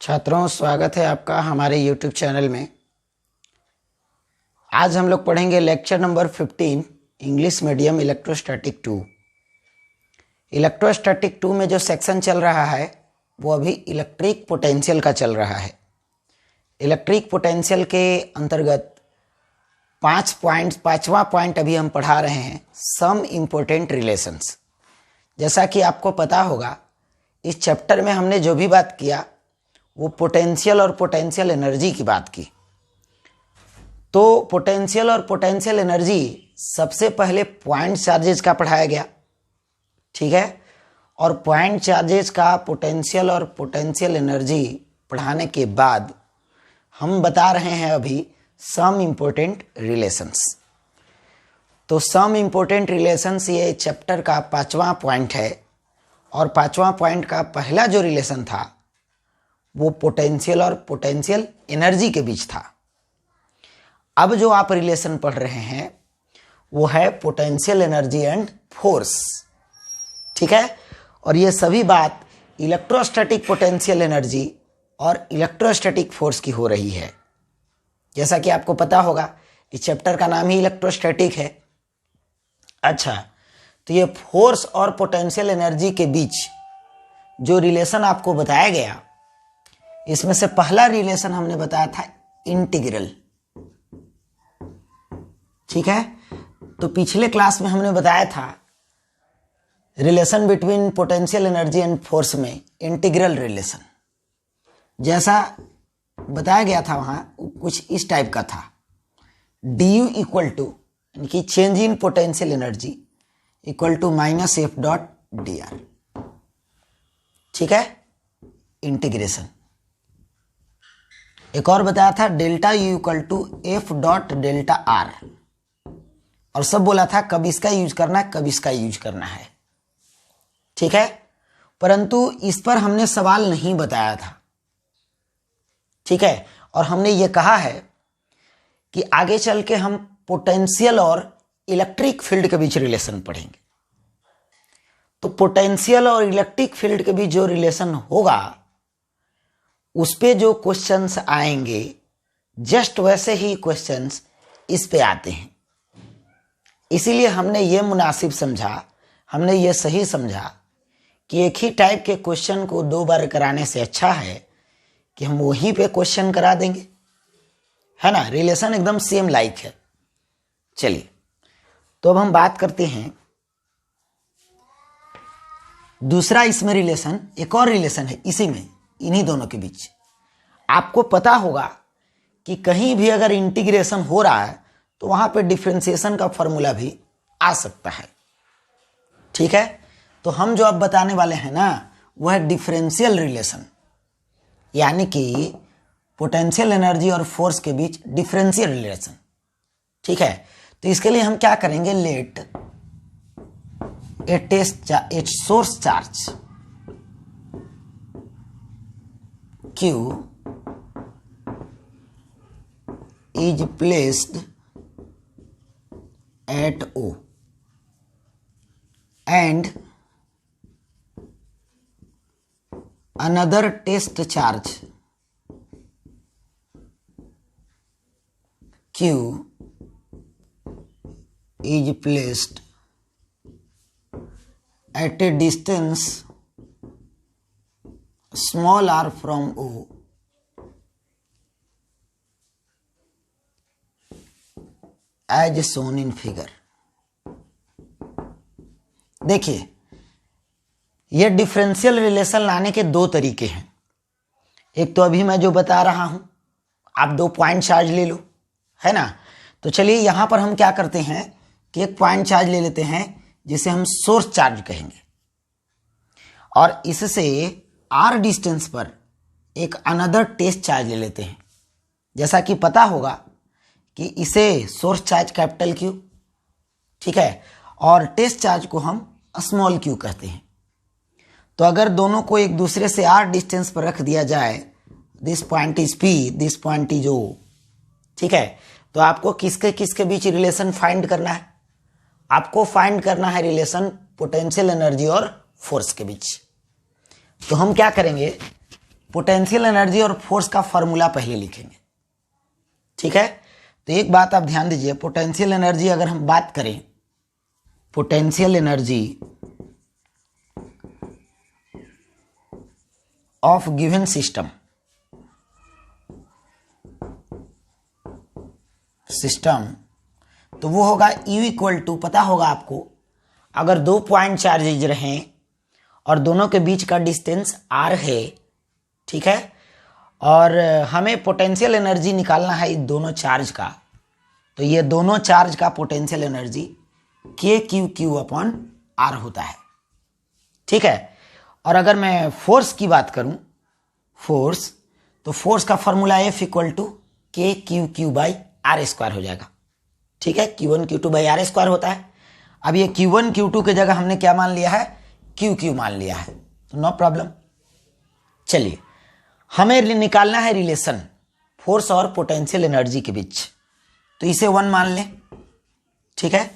छात्रों, स्वागत है आपका हमारे YouTube चैनल में। आज हम लोग पढ़ेंगे lecture number 15 English medium electrostatic 2। Electrostatic 2 में जो सेक्शन चल रहा है वो अभी इलेक्ट्रिक पोटेंशियल का चल रहा है। इलेक्ट्रिक पोटेंशियल के अंतर्गत पांचवा पॉइंट अभी हम पढ़ा रहे हैं, सम इम्पोर्टेंट रिलेशंस। जैसा कि आपको पता होगा, इस चैप्टर में हमने जो भी बात किया वो पोटेंशियल और पोटेंशियल एनर्जी की बात की। तो पोटेंशियल और पोटेंशियल एनर्जी सबसे पहले पॉइंट चार्जेस का पढ़ाया गया, ठीक है। और पॉइंट चार्जेस का पोटेंशियल और पोटेंशियल एनर्जी पढ़ाने के बाद हम बता रहे हैं अभी सम इम्पोर्टेंट रिलेशंस। तो सम इम्पोर्टेंट रिलेशंस ये चैप्टर का 5वां पॉइंट है। और 5वां पॉइंट का पहला जो रिलेशन था वो पोटेंशियल और पोटेंशियल एनर्जी के बीच था। अब जो आप रिलेशन पढ़ रहे हैं वो है पोटेंशियल एनर्जी एंड फोर्स, ठीक है। और ये सभी बात इलेक्ट्रोस्टैटिक पोटेंशियल एनर्जी और इलेक्ट्रोस्टैटिक फोर्स की हो रही है। जैसा कि आपको पता होगा, इस चैप्टर का नाम ही इलेक्ट्रोस्टैटिक है। अच्छा, तो ये फोर्स और पोटेंशियल एनर्जी के बीच जो रिलेशन आपको बताया गया, इसमें से पहला रिलेशन हमने बताया था इंटीग्रल, ठीक है। तो पिछले क्लास में हमने बताया था relation between potential energy and force में इंटीग्रल रिलेशन जैसा बताया गया था, वहां कुछ इस टाइप का था। du इक्वल टू यानी कि change in potential energy equal to minus F dot D R, ठीक है, इंटीग्रेशन। एक और बताया था delta U equal to F dot delta R, और सब बोला था कब इसका यूज करना है, कब इसका यूज करना है, ठीक है। परंतु इस पर हमने सवाल नहीं बताया था, ठीक है। और हमने ये कहा है कि आगे चल के हम पोटेंशियल और इलेक्ट्रिक फील्ड के बीच रिलेशन पढ़ेंगे। तो पोटेंशियल और इलेक्ट्रिक फील्ड के बीच जो रिलेशन होगा उस पे जो क्वेश्चंस आएंगे, जस्ट वैसे ही क्वेश्चंस इस पे आते हैं। इसीलिए हमने ये मुनासिब समझा, हमने ये सही समझा कि एक ही टाइप के क्वेश्चन को 2 बार कराने से अच्छा है कि हम वहीं पे क्वेश्चन करा देंगे, है ना। रिलेशन एकदम सेम लाइक है। चलिए, तो अब हम बात करते हैं दूसरा। इसमें रिलेशन, एक और रिलेशन है इसी में, इन्हीं दोनों के बीच। आपको पता होगा कि कहीं भी अगर इंटीग्रेशन हो रहा है तो वहां पे डिफरेंशिएशन का फॉर्मूला भी आ सकता है, ठीक है। तो हम जो अब बताने वाले हैं ना, वो है डिफरेंशियल रिलेशन, यानी कि पोटेंशियल एनर्जी और फोर्स के बीच डिफरेंशियल रिलेशन, ठीक है। तो इसके लिए हम क्या करेंगे, let a source charge Q is placed at O and another test charge Q is placed at a distance small r from O as shown in figure। देखिए, ये डिफरेंशियल रिलेशन लाने के 2 तरीके हैं। एक तो अभी मैं जो बता रहा हूं, आप 2 पॉइंट चार्ज ले लो, है ना। तो चलिए यहां पर हम क्या करते हैं कि एक पॉइंट चार्ज ले लेते हैं जिसे हम सोर्स चार्ज कहेंगे, और इससे आर डिस्टेंस पर एक अनदर टेस्ट चार्ज ले लेते हैं। जैसा कि पता होगा कि इसे सोर्स चार्ज कैपिटल क्यू, ठीक है, और टेस्ट चार्ज को हम स्मॉल क्यू कहते हैं। तो अगर दोनों को एक दूसरे से आर डिस्टेंस पर रख दिया जाए, this point is P, this point is O, ठीक है, तो आपको किसके किसके बीच रिलेशन फाइंड करना है, आपको फाइंड करना है रिलेशन पोटेंशियल एनर्जी और फोर्स के बीच। तो हम क्या करेंगे, पोटेंशियल एनर्जी और फोर्स का फॉर्मूला पहले लिखेंगे, ठीक है। तो एक बात आप ध्यान दीजिए, पोटेंशियल एनर्जी अगर हम बात करें, potential energy of given system तो वो होगा U इक्वल टू, पता होगा आपको, अगर 2 पॉइंट चार्जेज रहें और दोनों के बीच का डिस्टेंस r है, ठीक है, और हमें पोटेंशियल एनर्जी निकालना है इन दोनों चार्ज का, तो ये दोनों चार्ज का पोटेंशियल एनर्जी KQQ/R होता है, ठीक है। और अगर मैं फोर्स की बात करूं, फोर्स, तो फोर्स का formula F equal to KQQ/R² हो जाएगा, ठीक है। Q1 Q2/R² होता है। अब ये Q1 Q2 की जगह हमने क्या मान लिया है, QQ मान लिया है, तो नो प्रॉब्लम। चलिए, हमें निकालना है रिलेशन फोर्स और पोटेंशियल एनर्जी के बीच, तो इसे 1 मान लें, ठीक है।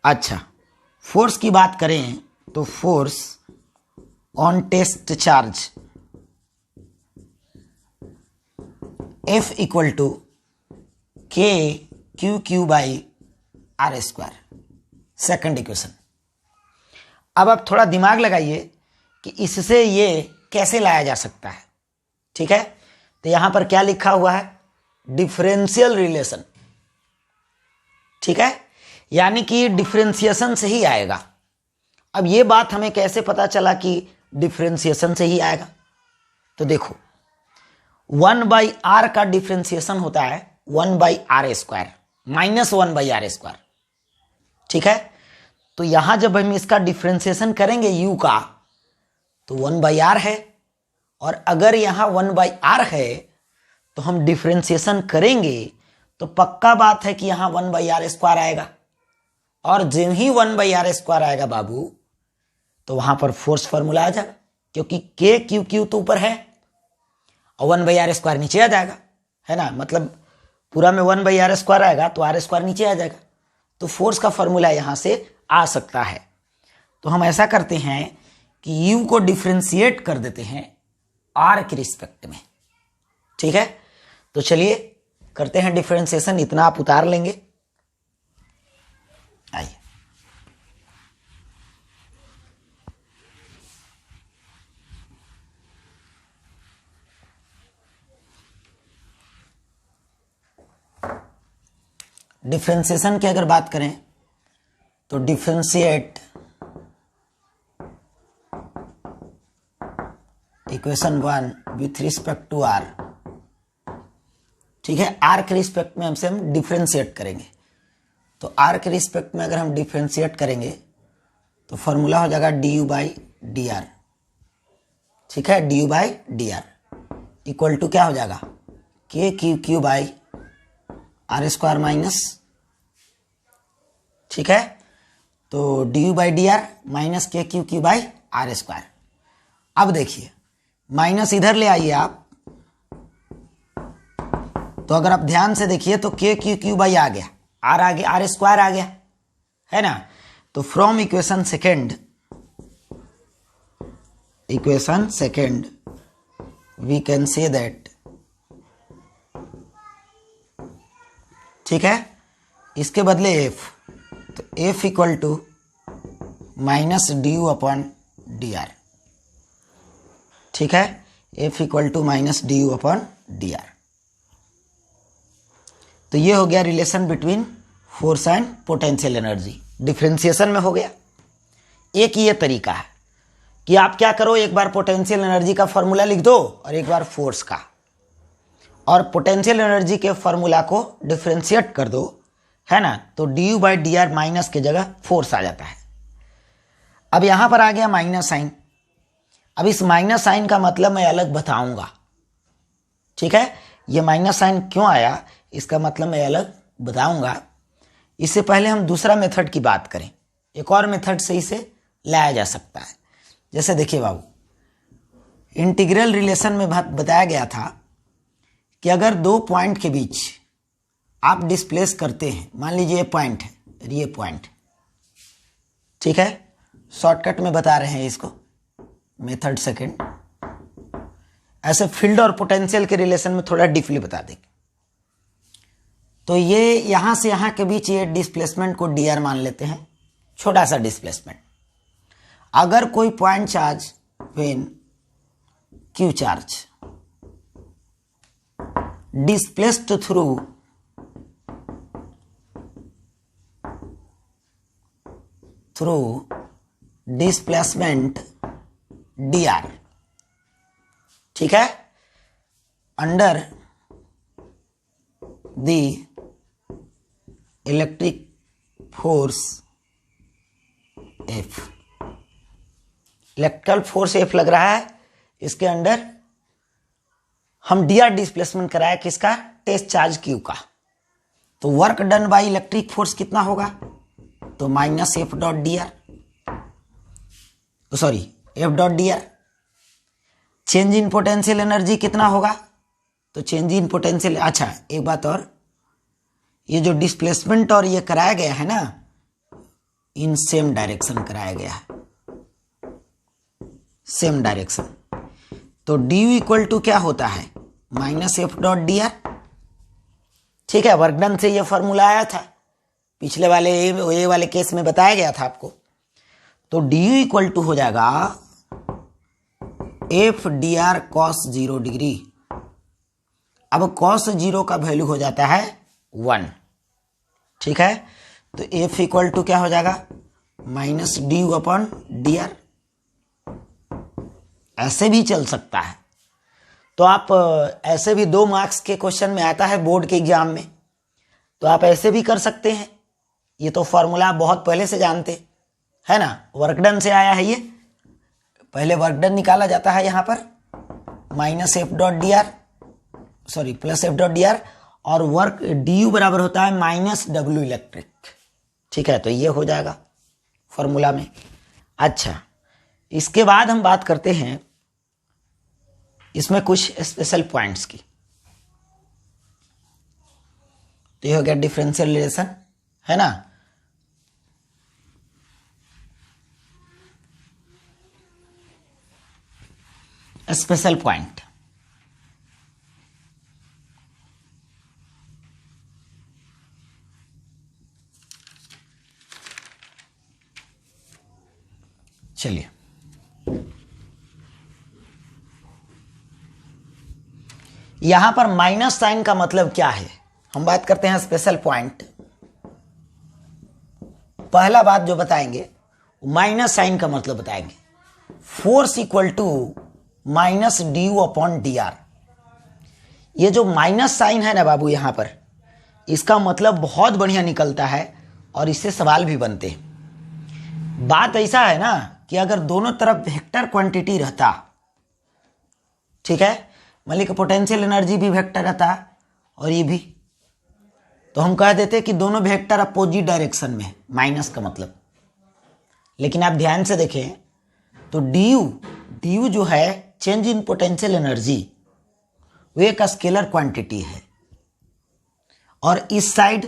अच्छा, फोर्स की बात करें तो force on test charge F equal to KQQ/R², second equation. अब आप थोड़ा दिमाग लगाइए कि इससे ये कैसे लाया जा सकता है, ठीक है। तो यहां पर क्या लिखा हुआ है, डिफरेंशियल रिलेशन, ठीक है, यानी कि डिफरेंशिएशन से ही आएगा। अब ये बात हमें कैसे पता चला कि डिफरेंशिएशन से ही आएगा, तो देखो 1/r का डिफरेंशिएशन होता है 1/r² माइनस 1/r², ठीक है। तो यहां जब हम इसका डिफरेंशिएशन करेंगे u का, तो 1/r है, और अगर यहां 1/r है तो हम डिफरेंशिएशन करेंगे तो पक्का बात है कि यहां 1/r² आएगा, और जब ही 1/r² आएगा बाबू, तो वहां पर फोर्स फॉर्मूला आ जाएगा, क्योंकि KQQ तो ऊपर है और 1/r² नीचे आ जाएगा, है ना। मतलब पूरा में 1/r² आएगा तो r² नीचे आ जाएगा, तो फोर्स का फॉर्मूला यहां से आ सकता है। तो हम ऐसा करते हैं कि u को डिफरेंशिएट कर देते हैं r के रिस्पेक्ट में, ठीक है। तो चलिए करते हैं डिफरेंशिएशन, इतना आप उतार लेंगे। आइए, डिफरेंशिएशन की अगर बात करें तो differentiate equation 1 with respect to r, ठीक है। r के रिस्पेक्ट में हमसे हम डिफरेंशिएट करेंगे, तो r के रिस्पेक्ट में अगर हम डिफरेंशिएट करेंगे तो फॉर्मूला हो जाएगा du/dr, ठीक है। du/dr इक्वल टू क्या हो जाएगा, KQQ/R² माइनस, ठीक है। तो du/dr माइनस KQQ/R²। अब देखिए, माइनस इधर ले आइए आप, तो अगर आप ध्यान से देखिए तो KQQ आ गया, R आ गया, R² आ गया, है ना। तो from equation second we can say that, ठीक है। इसके बदले F, तो F equal to minus du/dr, ठीक है। F equal to minus du/dr। तो ये हो गया relation between force and potential energy, differentiation में हो गया। एक ये तरीका है कि आप क्या करो, एक बार पोटेंशियल एनर्जी का फॉर्मूला लिख दो और एक बार फोर्स का, और पोटेंशियल एनर्जी के फॉर्मूला को डिफरेंशिएट कर दो, है ना। तो du/dr माइनस की जगह फोर्स आ जाता है। अब यहां पर आ गया माइनस साइन। अब इस माइनस साइन का मतलब मैं अलग बताऊंगा, ठीक है। ये माइनस साइन क्यों आया इसका मतलब मैं अलग बताऊंगा। इससे पहले हम दूसरा मेथड की बात करें, एक और मेथड से इसे लाया जा सकता है। जैसे देखिए बाबू, इंटीग्रल रिलेशन में बताया गया था कि अगर 2 पॉइंट के बीच आप डिस्प्लेस करते हैं, मान लीजिए ये पॉइंट है, ये पॉइंट, ठीक है। शॉर्टकट में बता रहे हैं इसको, मेथड सेकंड। ऐसे फील्ड और पोटेंशियल के रिलेशन में थोड़ा डीपली बता देंगे। तो ये यहां से यहां के बीच ये डिस्प्लेसमेंट को dr मान लेते हैं, छोटा सा डिस्प्लेसमेंट। अगर कोई point charge when q charge displaced through displacement dr, ठीक है, under the electric force F, electrical force F लग रहा है, इसके अंडर हम dr डिस्प्लेसमेंट कराए किसका, टेस्ट चार्ज Q का। तो work done by electric force कितना होगा, तो minus F dot dr, sorry F dot dr। Change in potential energy कितना होगा, तो चेंज इन पोटेंशियल, अच्छा एक बात और, ये जो डिस्प्लेसमेंट और ये कराया गया है ना, इन सेम डायरेक्शन कराया गया है, सेम डायरेक्शन। तो du इक्वल टू क्या होता है, माइनस F डॉट dr, ठीक है। वर्क डन से ये फॉर्मूला आया था, पिछले वाले ये वाले केस में बताया गया था आपको। तो du इक्वल टू हो जाएगा F dr cos 0 डिग्री। अब cos 0 का वैल्यू हो जाता है 1, ठीक है। तो F इक्वल टू क्या हो जाएगा, माइनस du अपॉन dr। ऐसे भी चल सकता है, तो आप ऐसे भी 2 मार्क्स के क्वेश्चन में आता है बोर्ड के एग्जाम में, तो आप ऐसे भी कर सकते हैं। ये तो फॉर्मूला आप बहुत पहले से जानते है ना, वर्क डन से आया है ये। पहले वर्क डन निकाला जाता है यहाँ पर, minus F dot dr, sorry plus F dot dr, और वर्क du बराबर होता है माइनस W इलेक्ट्रिक, ठीक है। तो ये हो जाएगा फॉर्मूला में। अच्छा, इसके बाद हम बात करते हैं इसमें कुछ स्पेशल पॉइंट्स की। तो ये हो गया डिफरेंशियल रिलेशन, है ना। स्पेशल पॉइंट, चलिए यहां पर माइनस साइन का मतलब क्या है, हम बात करते हैं स्पेशल पॉइंट। पहला बात जो बताएंगे माइनस साइन का मतलब बताएंगे, force equal to minus du upon dr। ये जो माइनस साइन है ना बाबू, यहां पर इसका मतलब बहुत बढ़िया निकलता है और इससे सवाल भी बनते हैं। बात ऐसा है ना कि अगर दोनों तरफ वेक्टर क्वांटिटी रहता, ठीक है, मान लीजिए पोटेंशियल एनर्जी भी वेक्टर रहता और ये भी, तो हम कह देते कि दोनों वेक्टर अपोजिट डायरेक्शन में, माइनस का मतलब। लेकिन आप ध्यान से देखें तो du जो है चेंज इन पोटेंशियल एनर्जी, वो एक स्केलर क्वांटिटी है, और इस साइड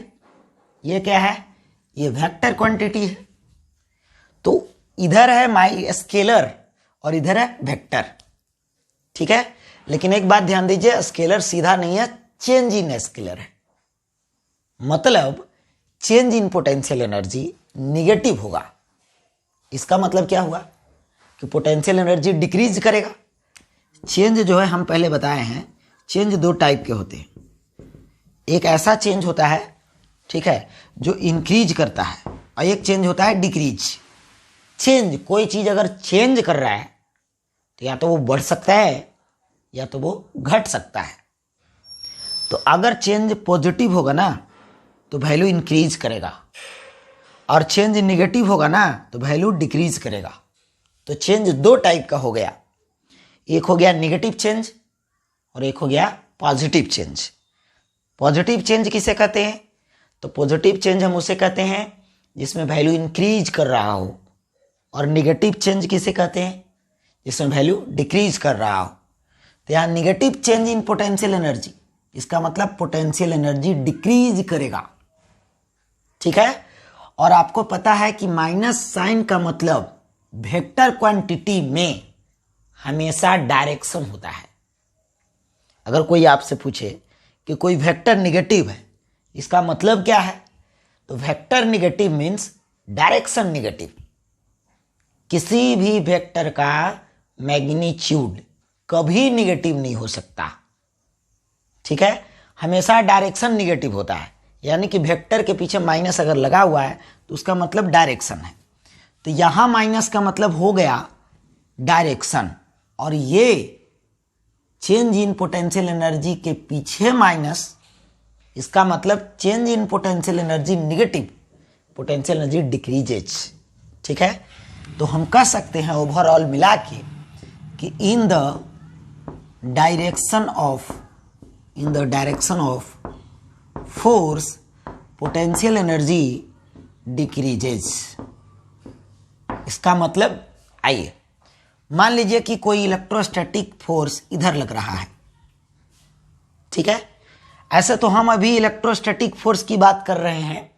ये क्या है, ये वेक्टर क्वांटिटी है। तो इधर है माई स्केलर और इधर है वेक्टर, ठीक है। लेकिन एक बात ध्यान दीजिए, स्केलर सीधा नहीं है, चेंज इन स्केलर है। मतलब change in potential energy negative होगा। इसका मतलब क्या हुआ कि पोटेंशियल एनर्जी डिक्रीज करेगा। चेंज जो है हम पहले बताए हैं, चेंज 2 टाइप के होते हैं। एक ऐसा चेंज होता है, ठीक है, जो इंक्रीज करता है, और एक चेंज होता है डिक्रीज। चेंज, कोई चीज अगर चेंज कर रहा है तो या तो वो बढ़ सकता है या तो वो घट सकता है। तो अगर चेंज पॉजिटिव होगा ना तो वैल्यू इंक्रीज करेगा, और चेंज निगेटिव होगा ना तो वैल्यू डिक्रीज करेगा। तो चेंज 2 टाइप का हो गया, एक हो गया निगेटिव चेंज और एक हो गया पॉजिटिव चेंज। पॉजिटिव चेंज किसे कहते हैं, तो पॉजिटिव चेंज हम उसे कहते हैं जिसमें वैल्यू इंक्रीज कर रहा हो, और निगेटिव चेंज किसे कहते हैं, जिसमें वैल्यू डिक्रीज कर रहा हो। तो यहाँ negative change in potential energy, इसका मतलब पोटेंशियल एनर्जी डिक्रीज करेगा, ठीक है। और आपको पता है कि माइनस साइन का मतलब वेक्टर क्वांटिटी में हमेशा डायरेक्शन होता है। अगर कोई आपसे पूछे कि कोई वेक्टर निगेटिव है, इसका मतलब क्या है, तो vector negative means direction negative. किसी भी वेक्टर का मैग्नीट्यूड कभी निगेटिव नहीं हो सकता, ठीक है, हमेशा डायरेक्शन निगेटिव होता है। यानी कि वेक्टर के पीछे माइनस अगर लगा हुआ है तो उसका मतलब डायरेक्शन है। तो यहां माइनस का मतलब हो गया डायरेक्शन, और ये चेंज इन पोटेंशियल एनर्जी के पीछे माइनस, इसका मतलब change in potential energy negative, potential energy decreases, ठीक है। तो हम कह सकते हैं ओवरऑल मिला के कि इन the direction of force potential energy decreases. इसका मतलब आइए मान लीजिए कि कोई इलेक्ट्रोस्टैटिक फोर्स इधर लग रहा है, ठीक है। ऐसे तो हम अभी इलेक्ट्रोस्टैटिक फोर्स की बात कर रहे हैं,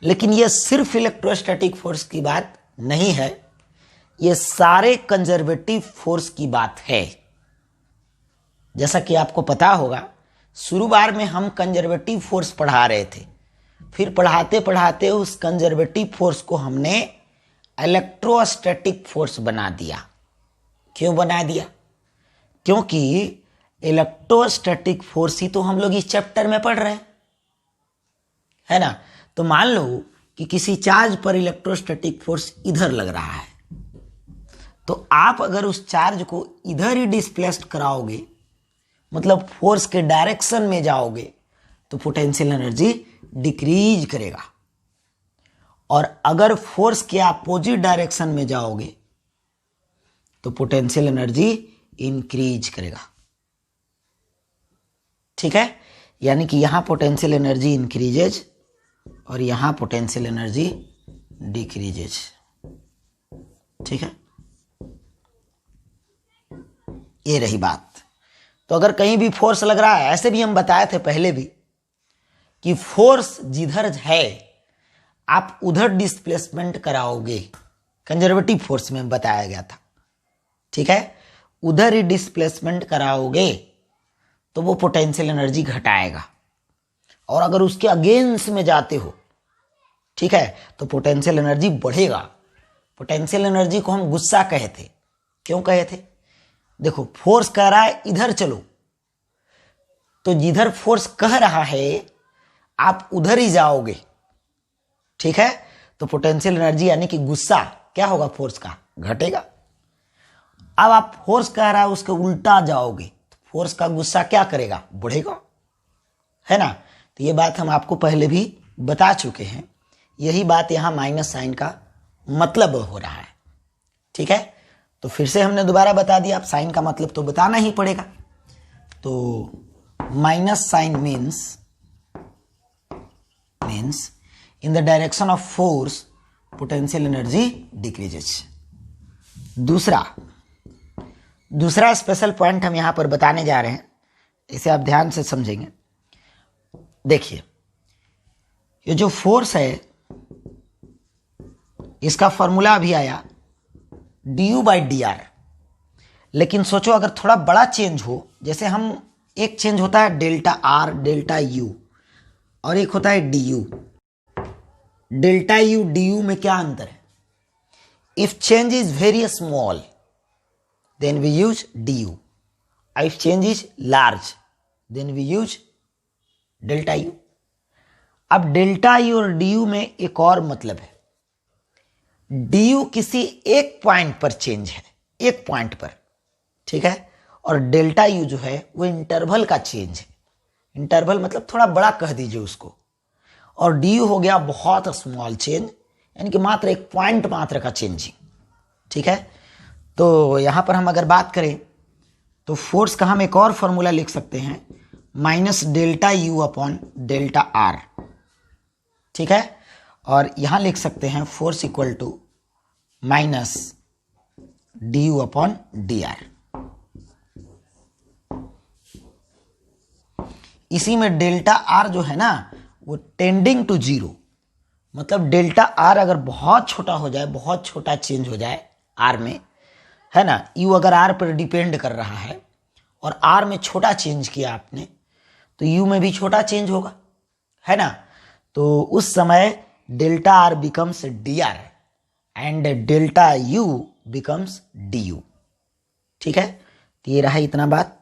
लेकिन यह सिर्फ इलेक्ट्रोस्टैटिक फोर्स की बात नहीं है, यह सारे कंजर्वेटिव फोर्स की बात है। जैसा कि आपको पता होगा शुरू बार में हम कंजर्वेटिव फोर्स पढ़ा रहे थे, फिर पढ़ाते पढ़ाते उस कंजर्वेटिव फोर्स को हमने इलेक्ट्रोस्टैटिक फोर्स बना दिया। क्यों बना दिया? क्योंकि इलेक्ट्रोस्टैटिक फोर्स ही तो हम लोग इस चैप्टर में पढ़ रहे हैं, है ना। तो मान लो कि किसी चार्ज पर इलेक्ट्रोस्टैटिक फोर्स इधर लग रहा है, तो आप अगर उस चार्ज को इधर ही डिस्प्लेस्ड कराओगे, मतलब फोर्स के डायरेक्शन में जाओगे, तो पोटेंशियल एनर्जी डिक्रीज करेगा। और अगर फोर्स के अपोजिट डायरेक्शन में जाओगे तो पोटेंशियल एनर्जी इंक्रीज करेगा, ठीक है। यानी कि यहां पोटेंशियल एनर्जी इंक्रीजेज और यहां पोटेंशियल एनर्जी डिक्रीजेज, ठीक है। ये रही बात। तो अगर कहीं भी फोर्स लग रहा है, ऐसे भी हम बताए थे पहले भी कि फोर्स जिधर है आप उधर डिस्प्लेसमेंट कराओगे, कंजर्वेटिव फोर्स में बताया गया था, ठीक है। उधर ही डिस्प्लेसमेंट कराओगे तो वो पोटेंशियल एनर्जी घटाएगा, और अगर उसके अगेंस्ट में जाते हो, ठीक है, तो पोटेंशियल एनर्जी बढ़ेगा। पोटेंशियल एनर्जी को हम गुस्सा कहे थे। क्यों कहे थे? देखो, फोर्स कह रहा है इधर चलो, तो जिधर फोर्स कह रहा है आप उधर ही जाओगे, ठीक है। तो पोटेंशियल एनर्जी यानी कि गुस्सा क्या होगा, फोर्स का घटेगा। अब आप फोर्स कह रहा है उसके उल्टा जाओगे, तो फोर्स का गुस्सा क्या करेगा, बढ़ेगा, है ना। तो ये बात हम आपको पहले भी बता चुके हैं। यही बात यहां माइनस साइन का मतलब हो रहा है, ठीक है। तो फिर से हमने दोबारा बता दिया, आप साइन का मतलब तो बताना ही पड़ेगा। तो minus sign means in the direction of force potential energy decreases. दूसरा स्पेशल पॉइंट हम यहां पर बताने जा रहे हैं, इसे आप ध्यान से समझेंगे। देखिए, ये जो फोर्स है इसका फॉर्मूला अभी आया du/dr। लेकिन सोचो अगर थोड़ा बड़ा चेंज हो, जैसे हम एक चेंज होता है डेल्टा r डेल्टा u, और एक होता है du। डेल्टा u du में क्या अंतर है? If change is very small then we use du, if change is large then we use delta u। अब डेल्टा u और du में एक और मतलब है, du किसी एक पॉइंट पर चेंज है, एक पॉइंट पर, ठीक है। और डेल्टा u जो है वो इंटरवल का चेंज है। इंटरवल मतलब थोड़ा बड़ा कह दीजिए उसको, और du हो गया बहुत स्मॉल चेंज, यानी कि मात्र एक पॉइंट मात्र का चेंजिंग, ठीक है। तो यहां पर हम अगर बात करें तो फोर्स का हम एक और फॉर्मूला लिख सकते हैं, minus delta u upon delta r, ठीक है। और यहां लिख सकते हैं force equal to minus du upon dr। इसी में डेल्टा r जो है ना वो टेंडिंग टू जीरो, मतलब डेल्टा r अगर बहुत छोटा हो जाए, बहुत छोटा चेंज हो जाए r में, है ना, u अगर r पर डिपेंड कर रहा है और आर में छोटा चेंज किया आपने तो यू में भी छोटा चेंज होगा, है ना। तो उस समय delta R becomes D R and delta U becomes D you. ठीक है, तो ये रहा इतना बात।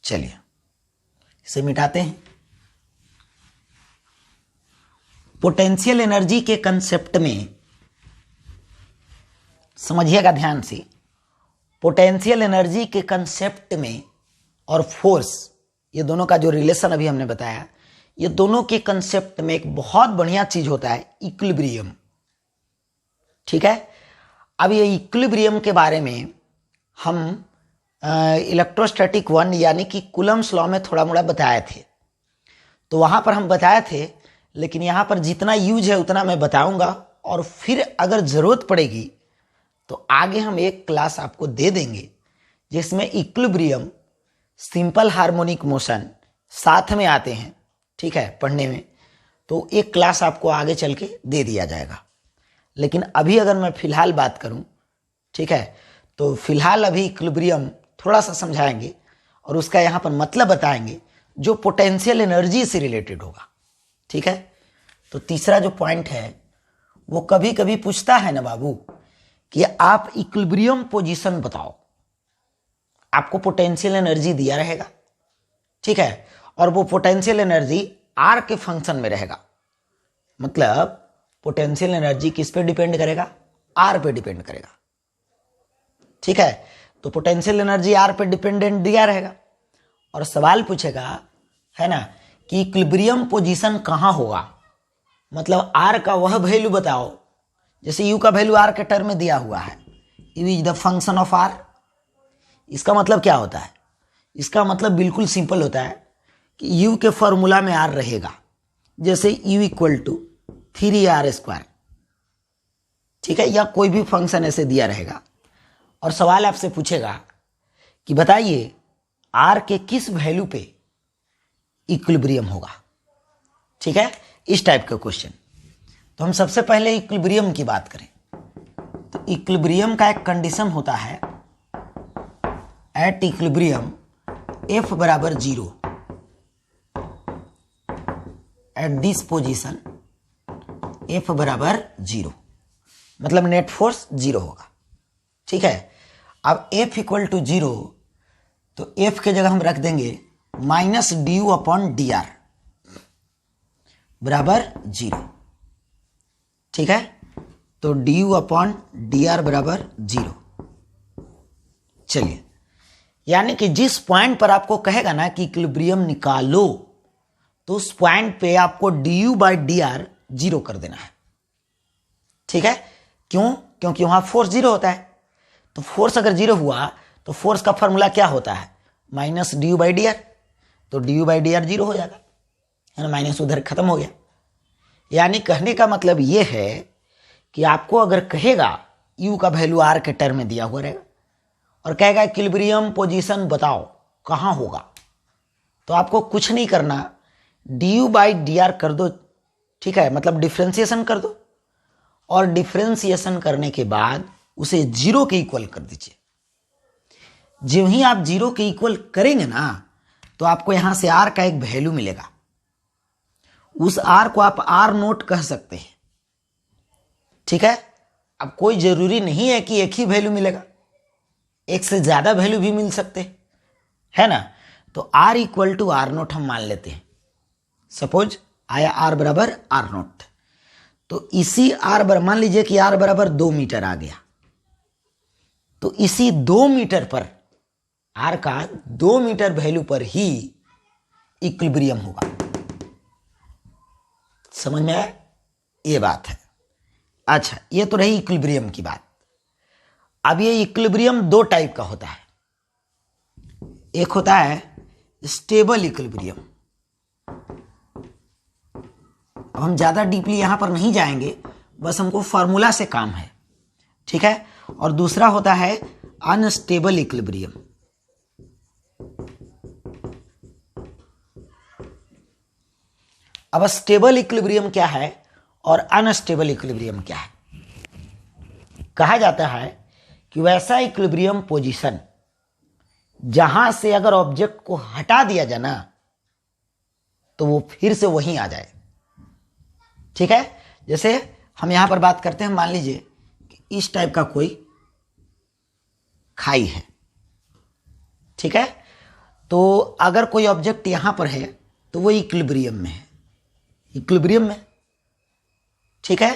चलिए इसे मिटाते हैं। पोटेंशियल एनर्जी के कंसेप्ट में समझिएगा ध्यान से, पोटेंशियल एनर्जी के कंसेप्ट में और फोर्स, ये दोनों का जो रिलेशन अभी हमने बताया, ये दोनों के कंसेप्ट में एक बहुत बढ़िया चीज होता है इक्विलिब्रियम। ठीक है, अब ये इक्विलिब्रियम के बारे में हम इलेक्ट्रोस्टैटिक 1 यानी कि कूलम्ब्स लॉ में थोड़ा मोड़ा बताए थे, तो वहां पर हम बताए थे, लेकिन यहां पर जितना यूज है उतना मैं बताऊंगा, और फिर अगर जरूरत पड़ेगी तो आगे हम एक क्लास आपको दे देंगे जिसमें इक्विलिब्रियम, सिंपल हार्मोनिक मोशन साथ में आते हैं। ठीक है, पढ़ने में, तो एक क्लास आपको आगे चल के दे दिया जाएगा। लेकिन अभी अगर मैं फिलहाल बात करूं, ठीक है, तो फिलहाल अभी इक्विलिब्रियम थोड़ा सा समझाएंगे और उसका यहां पर मतलब बताएंगे जो पोटेंशियल एनर्जी से रिलेटेड होगा। ठीक है, तो तीसरा जो पॉइंट है वो कभी कभी पूछता है ना बाबू कि आप इक्विलिब्रियम पोजीशन बताओ, आपको पोटेंशियल एनर्जी दिया रहेगा, ठीक है, और वो पोटेंशियल एनर्जी आर के फंक्शन में रहेगा। मतलब पोटेंशियल एनर्जी किस पे डिपेंड करेगा? आर पे डिपेंड करेगा। ठीक है, तो पोटेंशियल एनर्जी आर पे डिपेंडेंट दिया रहेगा और सवाल पूछेगा, है ना, कि इक्विलिब्रियम पोजीशन कहां होगा, मतलब आर का वह वैल्यू बताओ, जैसे यू का वैल्यू आर के टर्म में दिया हुआ है, U is the function of R. इसका मतलब क्या होता है? इसका मतलब बिल्कुल सिंपल होता है कि यू के फॉर्मूला में आर रहेगा, जैसे यू इक्वल टू 3r², ठीक है, या कोई भी फंक्शन ऐसे दिया रहेगा और सवाल आपसे पूछेगा कि बताइए आर के किस वैल्यू पे इक्विलिब्रियम होगा। ठीक है, इस टाइप का क्वेश्चन। तो हम सबसे पहले इक्विलिब्रियम की बात करें तो इक्विलिब्रियम का एक कंडीशन होता है, एट इक्विलिब्रियम एफ बराबर 0, एट दिस पोजीशन एफ बराबर 0, मतलब नेट फोर्स 0 होगा। ठीक है, अब एफ इक्वल टू 0, तो एफ के जगह हम रख देंगे minus D U upon D R बराबर 0। ठीक है, तो D U upon D R बराबर 0। चलिए, यानी कि जिस पॉइंट पर आपको कहेगा ना कि इक्विलिब्रियम निकालो, तो उस पॉइंट पे आपको D U by D R 0 कर देना है। ठीक है, क्यों? क्योंकि वहां फोर्स 0 होता है, तो फोर्स अगर 0 हुआ तो फोर्स का फॉर्मूला क्या होता है? Minus D U by D R, तो D U by D R 0 हो जाएगा, है ना, माइनस उधर खत्म हो गया। यानी कहने का मतलब यह है कि आपको अगर कहेगा यू का वैल्यू आर के टर्म में दिया हुआ रहेगा और कहेगा इक्विलिब्रियम पोजीशन बताओ कहां होगा, तो आपको कुछ नहीं करना, D U by D are कर दो। ठीक है, मतलब डिफ्रेंसिएशन कर दो और डिफ्रेंसिएशन करने के बाद उसे 0 के इक्वल कर दीजिए। जो ही आप 0 के इक्वल करेंगे ना, तो आपको यहां से आर का एक वैल्यू मिलेगा। उस आर को आप आर नोट कह सकते हैं। ठीक है, अब कोई जरूरी नहीं है कि एक ही वैल्यू मिलेगा, एक से ज्यादा वैल्यू भी मिल सकते हैं, है ना। तो R equal to R naught हम मान लेते हैं। सपोज आया आर बराबर आर नोट, तो इसी आर बराबर, मान लीजिए कि आर बराबर 2 मीटर आ गया, तो इसी 2 मीटर पर, आर का 2 मीटर वैल्यू पर ही इक्विलिब्रियम होगा। समझ में आया? ये बात है। अच्छा, ये तो रही इक्विलिब्रियम की बात। अब ये इक्विलिब्रियम 2 टाइप का होता है। एक होता है स्टेबल इक्विलिब्रियम। अब हम ज्यादा डीपली यहां पर नहीं जाएंगे, बस हमको फॉर्मूला से काम है। ठीक है, और दूसरा होता है अनस्टेबल इक्विलिब्रियम। अब स्टेबल इक्विलिब्रियम क्या है और अनस्टेबल इक्विलिब्रियम क्या है? कहा जाता है कि वैसा इक्विलिब्रियम पोजीशन जहां से अगर ऑब्जेक्ट को हटा दिया जाए ना तो वो फिर से वहीं आ जाए। ठीक है, जैसे हम यहां पर बात करते हैं, मान लीजिए कि इस टाइप का कोई खाई है। ठीक है, तो अगर कोई ऑब्जेक्ट यहां पर है तो वो इक्विलिब्रियम में है, इक्विलिब्रियम में। ठीक है,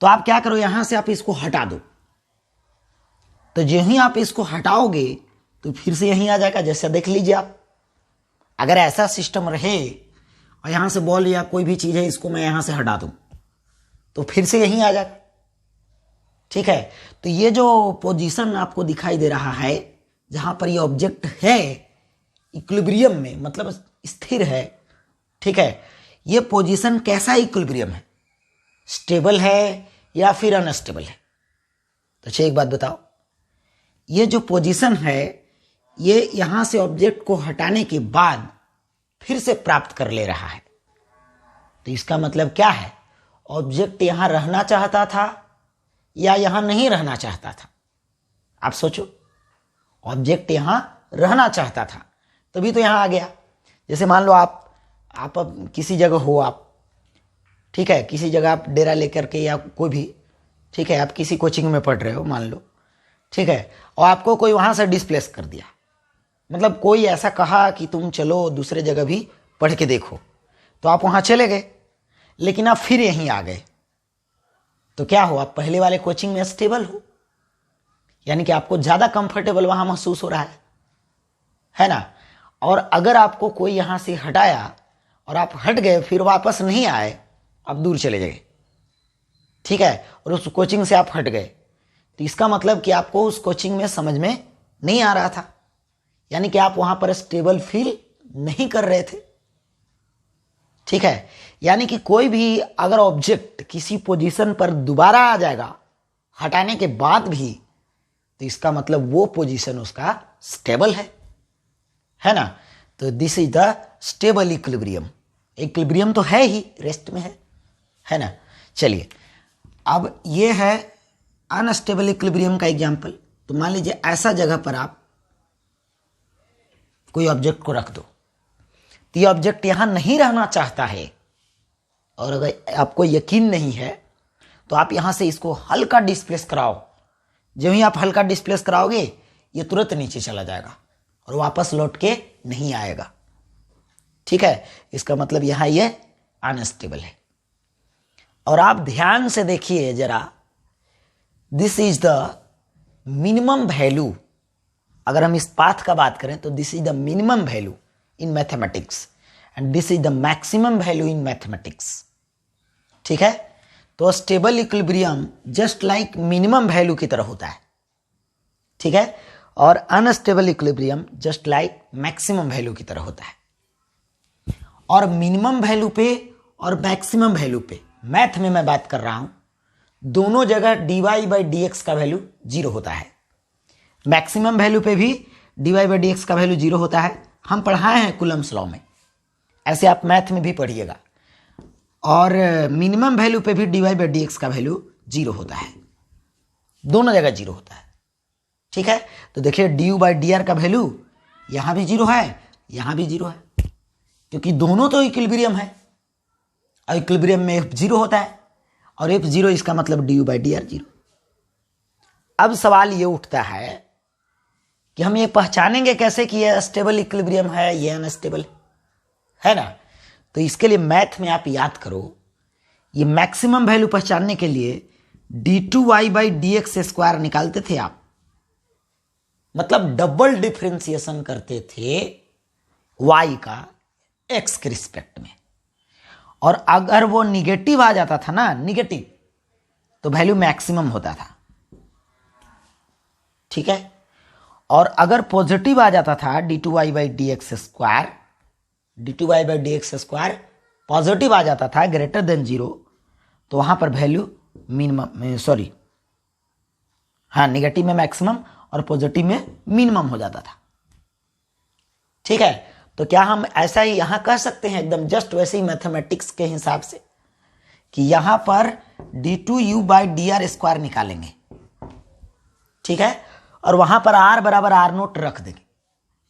तो आप क्या करो, यहां से आप इसको हटा दो, तो जो ही आप इसको हटाओगे तो फिर से यहीं आ जाएगा। जैसे देख लीजिए आप, अगर ऐसा सिस्टम रहे और यहां से बॉल या कोई भी चीज है, इसको मैं यहां से हटा दूं तो फिर से यहीं आ जाएगा। ठीक है, तो ये जो पोजीशन आपको दिखाई दे रहा है जहां पर ये ऑब्जेक्ट है इक्विलिब्रियम में, मतलब स्थिर है। ठीक है, ये पोजीशन कैसा इक्विलिब्रियम है, स्टेबल है या फिर अनस्टेबल है? तो अच्छा एक बात बताओ, ये जो पोजीशन है ये यहां से ऑब्जेक्ट को हटाने के बाद फिर से प्राप्त कर ले रहा है, तो इसका मतलब क्या है, ऑब्जेक्ट यहां रहना चाहता था या यहां नहीं रहना चाहता था? आप सोचो, ऑब्जेक्ट यहां रहना चाहता था तभी तो यहां आ गया। जैसे मान लो आप अब किसी जगह हो आप, ठीक है, किसी जगह आप डेरा लेकर के या कोई भी, ठीक है, आप किसी कोचिंग में पढ़ रहे हो मान लो, ठीक है, और आपको कोई वहां से डिस्प्लेस कर दिया, मतलब कोई ऐसा कहा कि तुम चलो दूसरे जगह भी पढ़ के देखो, तो आप वहां चले गए, लेकिन आप फिर यहीं आ गए, तो क्या हो, आप पहले वाले कोचिंग में स्टेबल हो, यानी कि आपको ज्यादा कंफर्टेबल वहां महसूस हो रहा है ना। और अगर आपको कोई यहां से हटाया और आप हट गए, फिर वापस नहीं आए, आप दूर चले गए, ठीक है, और उस कोचिंग से आप हट गए, तो इसका मतलब कि आपको उस कोचिंग में समझ में नहीं आ रहा था, यानी कि आप वहां पर स्टेबल फील नहीं कर रहे थे। ठीक है, यानी कि कोई भी अगर ऑब्जेक्ट किसी पोजीशन पर दोबारा आ जाएगा हटाने के बाद भी, तो इसका मतलब वो पोजीशन उसका स्टेबल है ना। तो this is the stable equilibrium. Equilibrium तो है ही, रेस्ट में है ना। चलिए, अब ये है अनस्टेबल इक्विलिब्रियम का एग्जांपल। तो मान लीजिए ऐसा जगह पर आप कोई ऑब्जेक्ट को रख दो, तो ये ऑब्जेक्ट यहां नहीं रहना चाहता है, और अगर आपको यकीन नहीं है तो आप यहां से इसको हल्का डिस्प्लेस कराओ, जब ही आप हल्का डिस्प्लेस कराओगे ये तुरंत नीचे चला जाएगा और वापस लौट के नहीं आएगा। ठीक है, इसका मतलब यहां ये अनस्टेबल है। और आप ध्यान से देखिए जरा, this is the minimum value, अगर हम इस पाथ का बात करें तो this is the minimum value in mathematics and this is the maximum value in mathematics. ठीक है, तो stable equilibrium just like minimum value की तरह होता है। ठीक है, और unstable equilibrium just like maximum value की तरह होता है। और मिनिमम वैल्यू पे और मैक्सिमम वैल्यू पे, मैथ में मैं बात कर रहा हूं, दोनों जगह dy/dx का वैल्यू 0 होता है। मैक्सिमम वैल्यू पे भी dy/dx का वैल्यू 0 होता है। हम पढ़ाए हैं कुलम्स लॉ में, ऐसे आप मैथ में भी पढ़िएगा। और मिनिमम वैल्यू पे भी dy/dx का वैल्यू 0 होता है, दोनों जगह 0 होता है। ठीक है, तो देखिए du/dr का वैल्यू यहां भी 0 है, यहां भी 0 है, क्योंकि दोनों तो इक्विलिब्रियम है, और इक्विलिब्रियम में f0 होता है, और f0 इसका मतलब du/dr 0। अब सवाल ये उठता है कि हम ये पहचानेंगे कैसे कि ये स्टेबल इक्विलिब्रियम है, ये अनस्टेबल है ना। तो इसके लिए मैथ में आप याद करो, ये मैक्सिमम वैल्यू पहचानने के लिए d2y/dx² निकालते थे आप, मतलब डबल डिफरेंशिएशन करते थे y का x के रिस्पेक्ट में, और अगर वो निगेटिव आ जाता था ना, निगेटिव, तो वैल्यू मैक्सिमम होता था। ठीक है, और अगर पॉजिटिव आ जाता था d2y/dx², d2y/dx² पॉजिटिव आ जाता था ग्रेटर देन 0, तो वहां पर वैल्यू मिनिमम, सॉरी हाँ, निगेटिव में मैक्सिमम और पॉजिटिव में मिनिमम हो जाता था। ठीक है, तो क्या हम ऐसा ही यहां कह सकते हैं, एकदम जस्ट वैसे ही मैथमेटिक्स के हिसाब से, कि यहां पर d2u/dr² निकालेंगे ठीक है, और वहां पर R बराबर R नोट रख देंगे,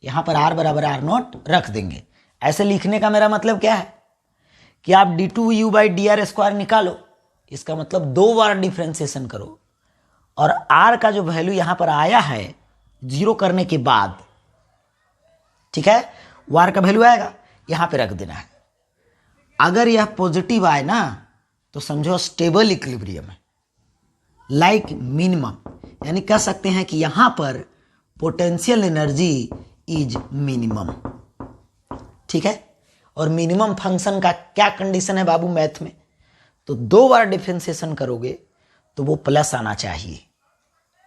यहां पर R बराबर R नोट रख देंगे। ऐसे लिखने का मेरा मतलब क्या है कि आप d2u/dr² निकालो, इसका मतलब 2 बार डिफ्रेंसिएशन करो, और R का जो वैल्यू यहां पर आया है 0 करने के बाद, ठीक है, वो R का वैल्यू आएगा, यहां पे रख देना है। अगर यह पॉजिटिव आए ना तो समझो स्टेबल इक्विलिब्रियम है, लाइक मिनिमम, यानी कह सकते हैं कि यहां पर पोटेंशियल एनर्जी इज मिनिमम, ठीक है। और मिनिमम फंक्शन का क्या कंडीशन है बाबू मैथ में, तो 2 बार डिफरेंशिएशन करोगे तो वो प्लस आना चाहिए,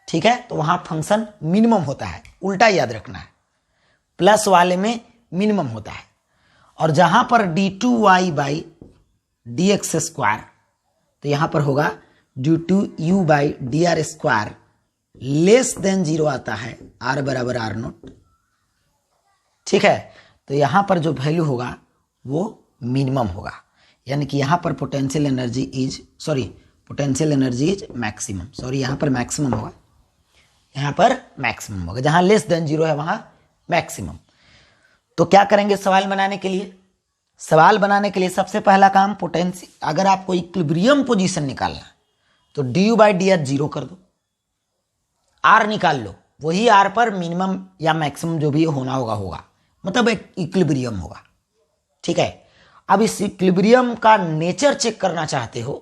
ठीक है। तो वहां फंक्शन मिनिमम होता है, उल्टा याद रखना है, प्लस वाले में मिनिमम होता है। और जहां पर d2y/dx² तो यहां पर होगा d2u/dr² लेस देन 0 आता है, R बराबर R नोट, ठीक है। तो यहां पर जो वैल्यू होगा वो मिनिमम होगा, यानी कि यहां पर पोटेंशियल एनर्जी इज मैक्सिमम, यहां पर मैक्सिमम होगा, यहां पर मैक्सिमम होगा, जहां लेस देन 0 है वहां मैक्सिमम। तो क्या करेंगे सवाल बनाने के लिए, सबसे पहला काम पोटेंशियल, अगर आपको इक्विलिब्रियम पोजीशन निकालना तो du/dr 0 कर दो, R निकाल लो, वही R पर मिनिमम या मैक्सिमम जो भी होना होगा, मतलब एक इक्विलिब्रियम होगा, ठीक है। अब इस इक्विलिब्रियम का नेचर चेक करना चाहते हो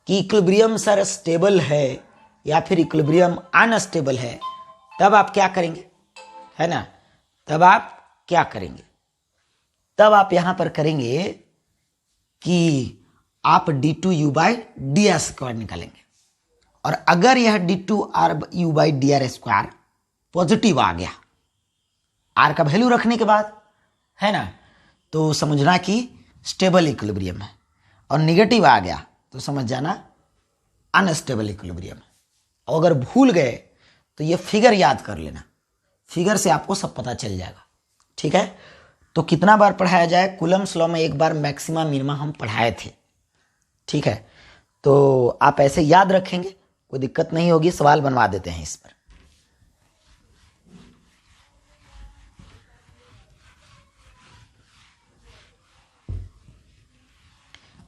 कि इक्विलिब्रियम सर स्टेबल है या फिर इक्विलिब्रियम अनस्टेबल है, तब आप क्या करेंगे, है ना, तब आप क्या करेंगे, तब आप यहां पर करेंगे कि आप d2u/dr² निकालेंगे, और अगर यह d2u/dr² पॉजिटिव आ गया R का वैल्यू रखने के बाद, है ना, तो समझना कि स्टेबल इक्विलिब्रियम है, और निगेटिव आ गया तो समझ जाना अनस्टेबल इक्विलिब्रियम है। और अगर भूल गए तो ये फिगर याद कर लेना, फिगर से आपको सब पता चल जाएगा, ठीक है। तो कितना बार पढ़ाया जाए, कूलम्स लॉ में एक बार मैक्सिमा मिनिमा हम पढ़ाए थे, ठीक है। तो आप ऐसे याद रखेंगे, कोई दिक्कत नहीं होगी, सवाल बनवा देते हैं इस पर।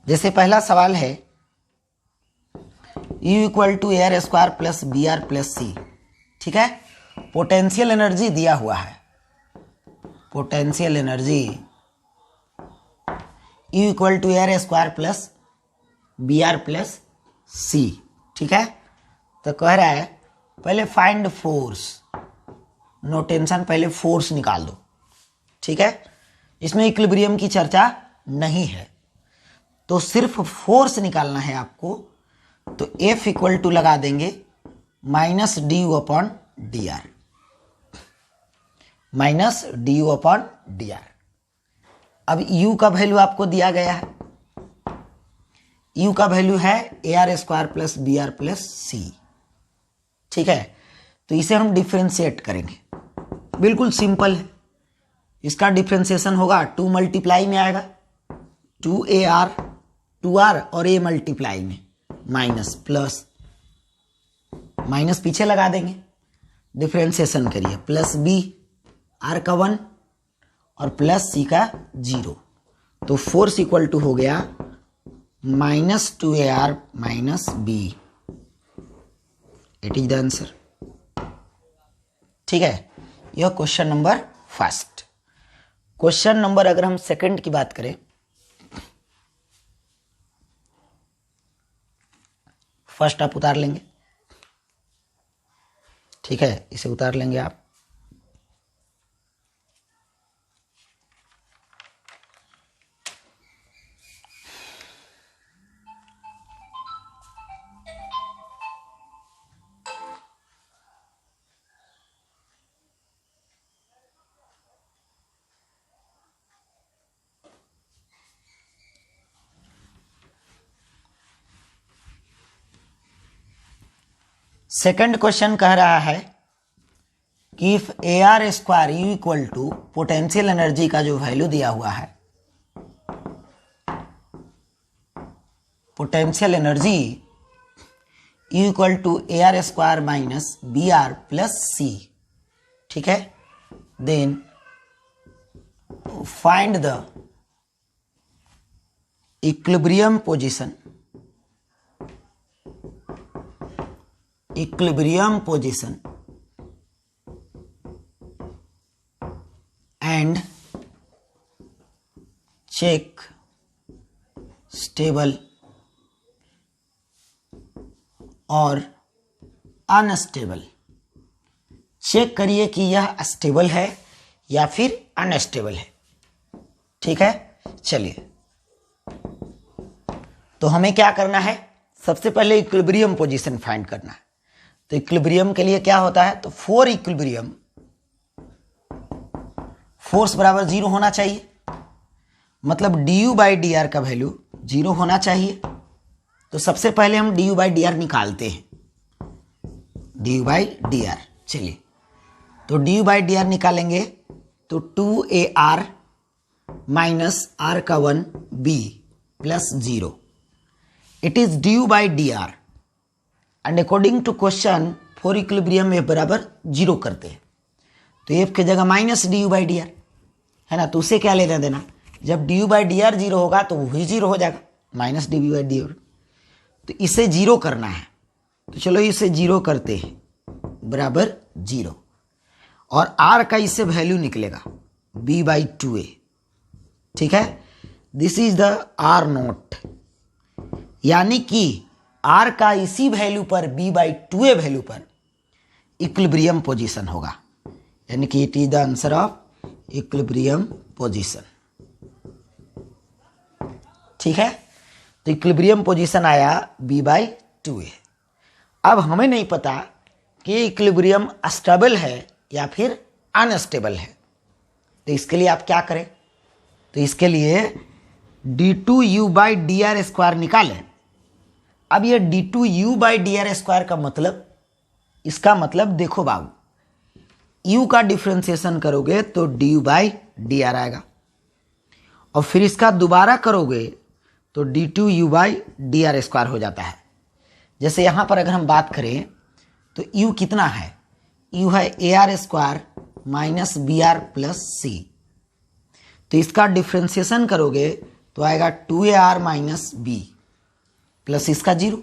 जैसे पहला सवाल है U = AR² + BR + C, ठीक है। पोटेंशियल एनर्जी दिया हुआ है, potential energy U = AR² + BR + C, ठीक है। तो कह रहा है पहले फाइंड फोर्स, नो टेंशन, पहले फोर्स निकाल दो, ठीक है। इसमें इक्विलिब्रियम की चर्चा नहीं है, तो सिर्फ फोर्स निकालना है आपको। तो F = लगा देंगे -du/dr, -du/dr। अब U का वैल्यू आपको दिया गया है, U का वैल्यू है AR² + BR + C, ठीक है। तो इसे हम डिफ्रेंशिएट करेंगे, बिल्कुल सिंपल है। इसका डिफ्रेंशिएशन होगा 2 मल्टीप्लाई में आएगा, 2AR 2R और A मल्टीप्लाई में माइनस प्लस, माइनस पीछे लगा देंगे, डिफ्रेंशिएशन करिए, +B R का 1 और +C का 0। तो फोर्स = हो गया -2AR - B, it is the answer, ठीक है। यह question number first. Question number अगर हम सेकंड की बात करें, फर्स्ट आप उतार लेंगे, ठीक है, इसे उतार लेंगे आप। सेकंड क्वेश्चन कह रहा है कि if AR² U = potential energy का जो वैल्यू दिया हुआ है, potential energy U equal to A R square minus B R plus C, ठीक है। Then find the equilibrium position, and check stable और अनस्टेबल। चेक करिए कि यह स्टेबल है या फिर अनस्टेबल है, ठीक है। चलिए, तो हमें क्या करना है, सबसे पहले इक्विलिब्रियम पोजीशन फाइंड करना है। तो इक्विलिब्रियम के लिए क्या होता है, तो फॉर इक्विलिब्रियम फोर्स बराबर 0 होना चाहिए, मतलब du बाई डी आर का वैल्यू 0 होना चाहिए। तो सबसे पहले हम du बाई डी आर निकालते हैं, du बाई डी आर। चलिए, तो du बाई डी आर निकालेंगे तो 2ar माइनस आर का 1b plus 0, it is du by D R and according to question for equilibrium F बराबर 0 करते हैं। तो एफ की जगह minus du by D R है ना, तो उसे क्या लेना देना, जब du बाई डी आर 0 होगा तो वही 0 हो जाएगा, minus du by D R. तो इसे 0 करना है, तो चलो इसे 0 करते हैं, बराबर 0, और r का इससे वैल्यू निकलेगा b बाई 2a, ठीक है। This is the r note, यानी कि r का इसी वैल्यू पर b बाई 2a वैल्यू पर इक्विलिब्रियम पोजीशन होगा, यानी कि it is the answer of equilibrium position, ठीक है। तो इक्विलिब्रियम पोजीशन आया b बाई 2a। अब हमें नहीं पता कि इक्विलिब्रियम स्टेबल है या फिर अनस्टेबल है, तो इसके लिए आप क्या करें, तो इसके लिए d2u by D are square निकालें। अब ये d2u by D are square का मतलब, इसका मतलब देखो बाबू, u का डिफ्रेंसिएशन करोगे तो du बाई डी आर आएगा, और फिर इसका दोबारा करोगे तो d2u by D are square हो जाता है। जैसे यहाँ पर अगर हम बात करें तो u कितना है, u है A R square minus B R plus C, तो इसका डिफ्रेंसिएशन करोगे तो आएगा 2ar माइनस बी प्लस इसका 0,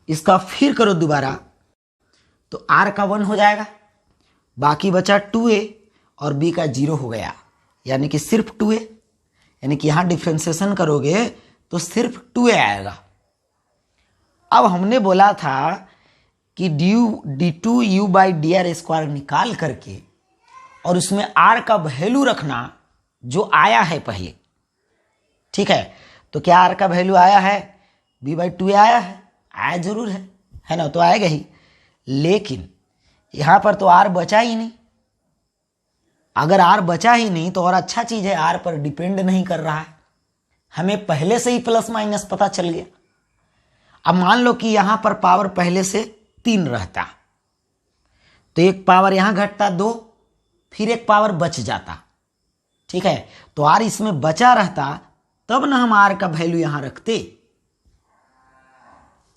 इसका फिर करो दोबारा तो r का 1 हो जाएगा, बाकी बचा 2a और b का 0 हो गया, यानी कि सिर्फ 2a, यानी कि यहाँ डिफ्रेंसिएशन करोगे तो सिर्फ 2a आएगा। अब हमने बोला था कि d2u by D are square निकाल करके और उसमें r का वैल्यू रखना जो आया है पहले, ठीक है। तो क्या r का वैल्यू आया है, b बाई 2a आया है, आया जरूर है ना, तो आएगा ही, लेकिन यहाँ पर तो r बचा ही नहीं। अगर r बचा ही नहीं तो और अच्छा चीज़ है, r पर डिपेंड नहीं कर रहा है, हमें पहले से ही प्लस माइनस पता चल गया। अब मान लो कि यहाँ पर पावर पहले से 3 रहता, तो एक पावर यहाँ घटता 2, फिर एक पावर बच जाता, ठीक है। तो r इसमें बचा रहता तब ना हम r का वैल्यू यहाँ रखते,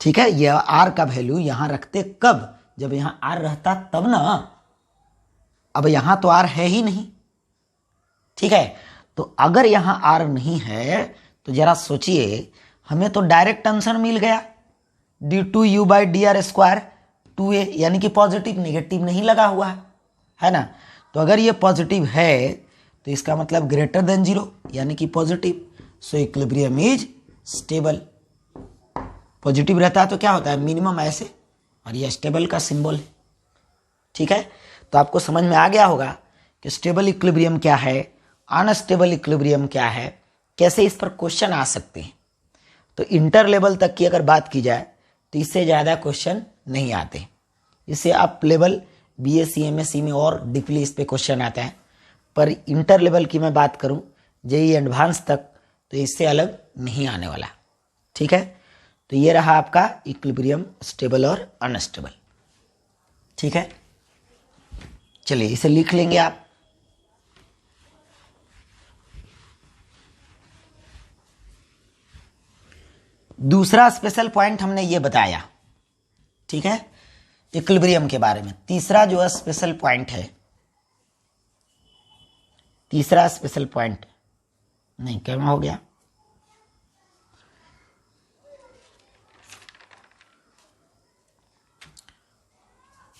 ठीक है। यह r का वैल्यू यहाँ रखते कब, जब यहाँ r रहता तब ना। अब यहाँ तो r है ही नहीं, ठीक है। तो अगर यहाँ r नहीं है तो जरा सोचिए, हमें तो डायरेक्ट आंसर मिल गया, d2u by D are square 2a, यानी कि पॉजिटिव, नेगेटिव नहीं लगा हुआ है ना। तो अगर ये पॉजिटिव है तो इसका मतलब ग्रेटर देन 0, यानी कि positive, so equilibrium is stable. Positive रहता है तो क्या होता है, मिनिमम ऐसे, और ये स्टेबल का सिंबल है, ठीक है। तो आपको समझ में आ गया होगा कि स्टेबल इक्विलिब्रियम क्या है, अनस्टेबल इक्विलिब्रियम क्या है, कैसे इस पर क्वेश्चन आ सकते हैं। तो इंटर लेवल तक की अगर बात की जाए तो इससे ज़्यादा क्वेश्चन नहीं आते, इससे अप लेवल बीएससी एमएससी में और डीपली इस पे क्वेश्चन आता है, पर इंटर लेवल की मैं बात करूं जेई एडवांस तक तो इससे अलग नहीं आने वाला, ठीक है। तो ये रहा आपका इक्विलिब्रियम, स्टेबल और अनस्टेबल, ठीक है। चलिए इसे लिख लेंगे आप। दूसरा स्पेशल पॉइंट हमने ये बताया ठीक है, इक्विलिब्रियम के बारे में। तीसरा जो स्पेशल पॉइंट है, तीसरा स्पेशल पॉइंट नहीं, क्या हो गया,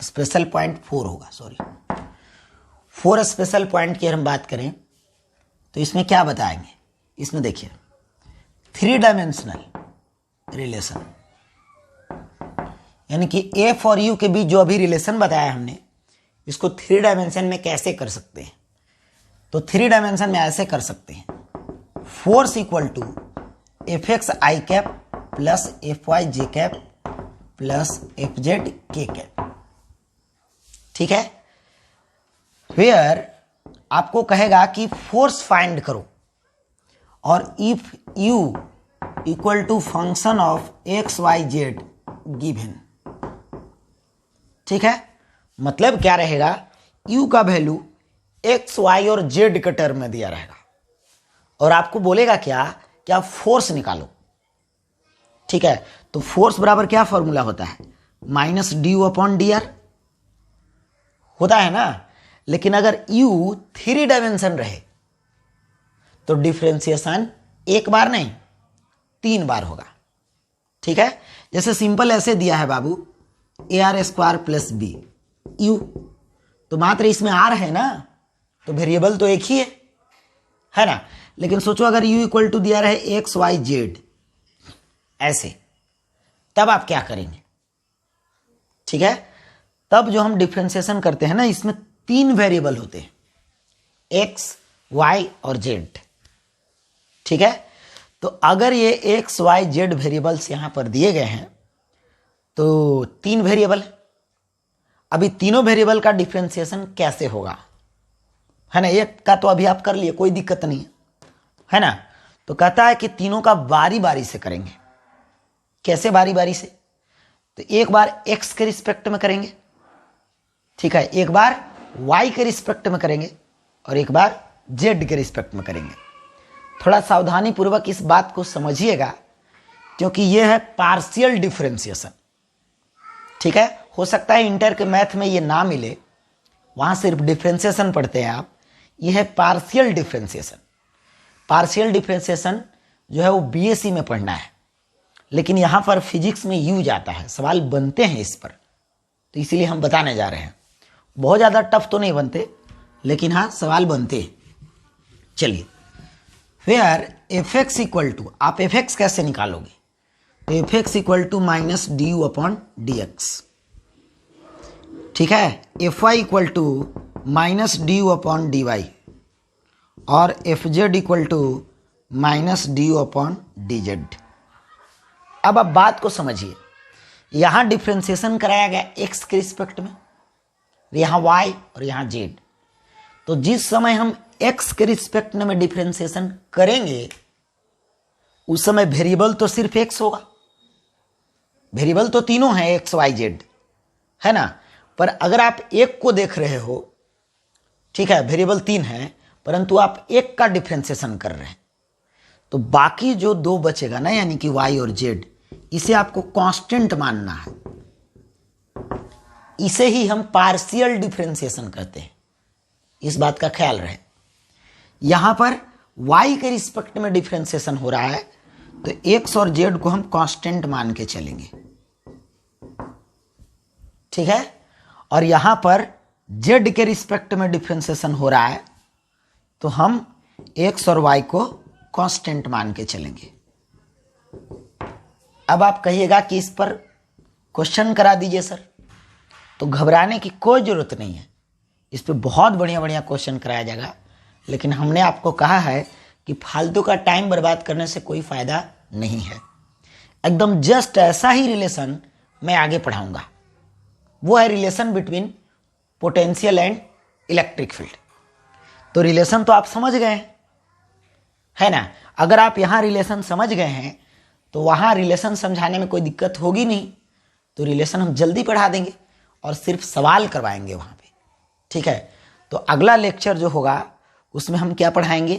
स्पेशल पॉइंट 4 होगा, सॉरी 4 स्पेशल पॉइंट की हम बात करें तो इसमें क्या बताएंगे, इसमें देखिए 3 डायमेंशनल रिलेशन, यानी कि एफ और यू के बीच जो अभी रिलेशन बताया हमने, इसको 3 डायमेंशन में कैसे कर सकते हैं। तो 3 डायमेंशन में ऐसे कर सकते हैं, force equal to F X I cap plus F Y J cap plus F Z K cap, ठीक है। फिर आपको कहेगा कि फोर्स फाइंड करो, और if U equal to function of X Y Z given, ठीक है। मतलब क्या रहेगा, यू का वैल्यू एक्स वाई और जेड के टर्म में दिया रहेगा, और आपको बोलेगा क्या, क्या फोर्स निकालो, ठीक है। तो फोर्स बराबर क्या फॉर्मूला होता है, minus D U upon D R होता है ना। लेकिन अगर यू 3 डायमेंशन रहे तो डिफरेंशिएशन एक बार नहीं 3 बार होगा, ठीक है। जैसे सिंपल ऐसे दिया है बाबू, A R square plus B U, तो मात्र इसमें आर है ना, तो वेरिएबल तो एक ही है ना। लेकिन सोचो अगर यू इक्वल टू दिया रहे एक्स वाई जेड ऐसे, तब आप क्या करेंगे, ठीक है। तब जो हम डिफरेंशिएशन करते हैं ना, इसमें 3 वेरिएबल होते हैं, एक्स वाई और जेड, ठीक है। तो अगर ये एक्स वाई जेड वेरिएबल्स यहां पर दिए गए हैं तो 3 वेरिएबल, अभी तीनों वेरिएबल का डिफरेंशिएशन कैसे होगा, है ना। एक का तो अभी आप कर लिए, कोई दिक्कत नहीं है ना। तो कहता है कि तीनों का बारी बारी से करेंगे। कैसे बारी बारी से, तो एक बार एक्स के रिस्पेक्ट में करेंगे, ठीक है, एक बार वाई के रिस्पेक्ट में करेंगे, और एक बार जेड के रिस्पेक्ट में करेंगे। थोड़ा सावधानी पूर्वक इस बात को समझिएगा, क्योंकि यह है पार्शियल डिफरेंशिएशन, ठीक है। हो सकता है इंटर के मैथ में ये ना मिले, वहां सिर्फ डिफरेंशिएशन पढ़ते हैं आप। यह है पार्शियल डिफरेंशिएशन। पार्शियल डिफरेंशिएशन जो है वो बीएससी में पढ़ना है, लेकिन यहां पर फिजिक्स में यूज आता है, सवाल बनते हैं इस पर, तो इसीलिए हम बताने जा रहे हैं। बहुत ज़्यादा टफ तो नहीं बनते, लेकिन हाँ सवाल बनते हैं। चलिए, where F X equal to, आप एफ एक्स कैसे निकालोगे, तो F X equal to minus D U upon D X, ठीक है। F Y equal to minus D U upon D Y, और F Z equal to minus D U upon D Z. अब आप बात को समझिए, यहां डिफ्रेंसिएशन कराया गया एक्स के रिस्पेक्ट में, यहां वाई और यहां जेड। तो जिस समय हम एक्स के रिस्पेक्ट में डिफ्रेंसिएशन करेंगे, उस समय वेरिएबल तो सिर्फ एक्स होगा, वेरिएबल तो तीनों हैं एक्स वाई जेड, है ना। पर अगर आप एक को देख रहे हो, ठीक है, वेरिएबल 3 है, परंतु आप एक का डिफ्रेंसिएशन कर रहे हैं, तो बाकी जो 2 बचेगा ना, यानी कि वाई और जेड, इसे आपको कांस्टेंट मानना है। इसे ही हम पार्शियल डिफरेंशिएशन कहते हैं, इस बात का ख्याल रहे। यहां पर y के रिस्पेक्ट में डिफरेंशिएशन हो रहा है, तो x और z को हम कांस्टेंट मान के चलेंगे, ठीक है। और यहां पर z के रिस्पेक्ट में डिफरेंशिएशन हो रहा है, तो हम x और y को कांस्टेंट मान के चलेंगे। अब आप कहिएगा कि इस पर क्वेश्चन करा दीजिए सर, तो घबराने की कोई जरूरत नहीं है, इस पे बहुत बढ़िया बढ़िया क्वेश्चन कराया जाएगा। लेकिन हमने आपको कहा है कि फालतू का टाइम बर्बाद करने से कोई फायदा नहीं है। एकदम जस्ट ऐसा ही रिलेशन मैं आगे पढ़ाऊंगा, वो है relation between potential and electric field. तो रिलेशन तो आप समझ गए हैं, है ना। अगर आप यहाँ रिलेशन समझ गए हैं तो वहाँ रिलेशन समझाने में कोई दिक्कत होगी नहीं, तो रिलेशन हम जल्दी पढ़ा देंगे और सिर्फ सवाल करवाएंगे वहाँ पे, ठीक है। तो अगला लेक्चर जो होगा उसमें हम क्या पढ़ाएंगे,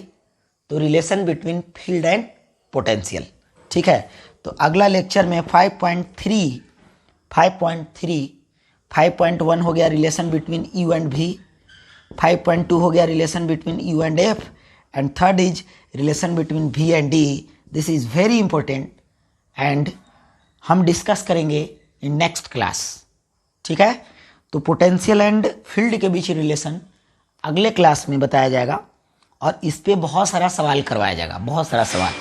तो relation between field and potential, ठीक है। तो अगला लेक्चर में 5.3 5.3 5.1 हो गया रिलेशन बिटवीन यू एंड भी, 5.2 हो गया relation between U and F, and third is relation between V and D. This is very important and हम डिस्कस करेंगे इन नेक्स्ट क्लास. ठीक है, तो पोटेंशियल एंड फील्ड के बीच रिलेशन अगले क्लास में बताया जाएगा और इस पे बहुत सारा सवाल करवाया जाएगा, बहुत सारा सवाल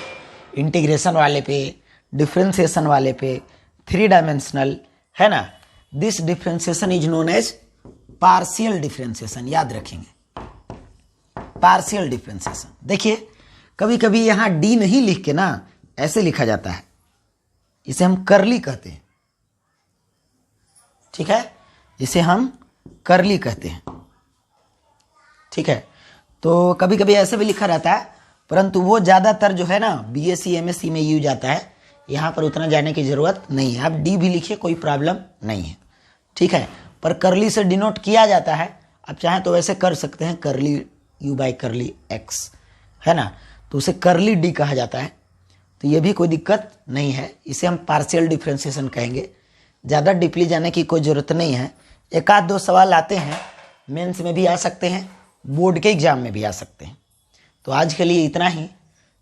इंटीग्रेशन वाले पे, डिफ्रेंसिएशन वाले पे, 3 डायमेंशनल, है ना. This differentiation is known as partial differentiation, याद रखेंगे पार्शियल डिफ्रेंसिएशन. देखिए कभी कभी यहाँ डी नहीं लिख के ना ऐसे लिखा जाता है, इसे हम करली कहते हैं. ठीक है, इसे हम करली कहते हैं. ठीक है, तो कभी कभी ऐसे भी लिखा रहता है, परंतु वो ज़्यादातर जो है ना बीएससी एमएससी में यूज आता है, यहाँ पर उतना जाने की ज़रूरत नहीं है. आप डी भी लिखिए, कोई प्रॉब्लम नहीं है. ठीक है, पर करली से डिनोट किया जाता है. आप चाहें तो वैसे कर सकते हैं, करली यू बाई करली एक्स, है ना, तो उसे करली डी कहा जाता है. तो ये भी कोई दिक्कत नहीं है, इसे हम पार्शियल डिफ्रेंसिएशन कहेंगे. ज़्यादा डीपली जाने की कोई ज़रूरत नहीं है. एक आध दो सवाल आते हैं, मेंस में भी आ सकते हैं, बोर्ड के एग्जाम में भी आ सकते हैं. तो आज के लिए इतना ही.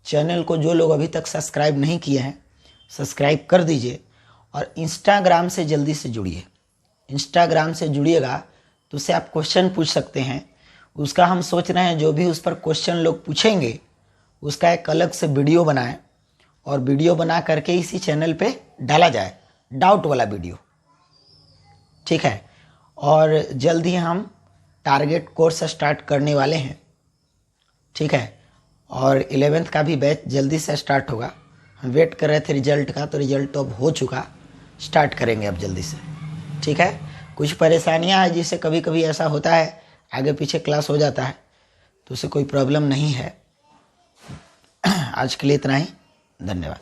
चैनल को जो लोग अभी तक सब्सक्राइब नहीं किए हैं सब्सक्राइब कर दीजिए और इंस्टाग्राम से जल्दी से जुड़िए. इंस्टाग्राम से जुड़िएगा तो उससे आप क्वेश्चन पूछ सकते हैं. उसका हम सोच रहे हैं जो भी उस पर क्वेश्चन लोग पूछेंगे उसका एक अलग से वीडियो बनाएं और वीडियो बना करके इसी चैनल पे डाला जाए, डाउट वाला वीडियो. ठीक है, और जल्द ही हम टारगेट कोर्स स्टार्ट करने वाले हैं. ठीक है, और 11th का भी बैच जल्दी से स्टार्ट होगा. हम वेट कर रहे थे रिजल्ट का, तो रिजल्ट तो अब हो चुका, स्टार्ट करेंगे अब जल्दी से. ठीक है, कुछ परेशानियां हैं जिससे कभी कभी ऐसा होता है आगे पीछे क्लास हो जाता है, तो उससे कोई प्रॉब्लम नहीं है. आज के लिए इतना ही, धन्यवाद.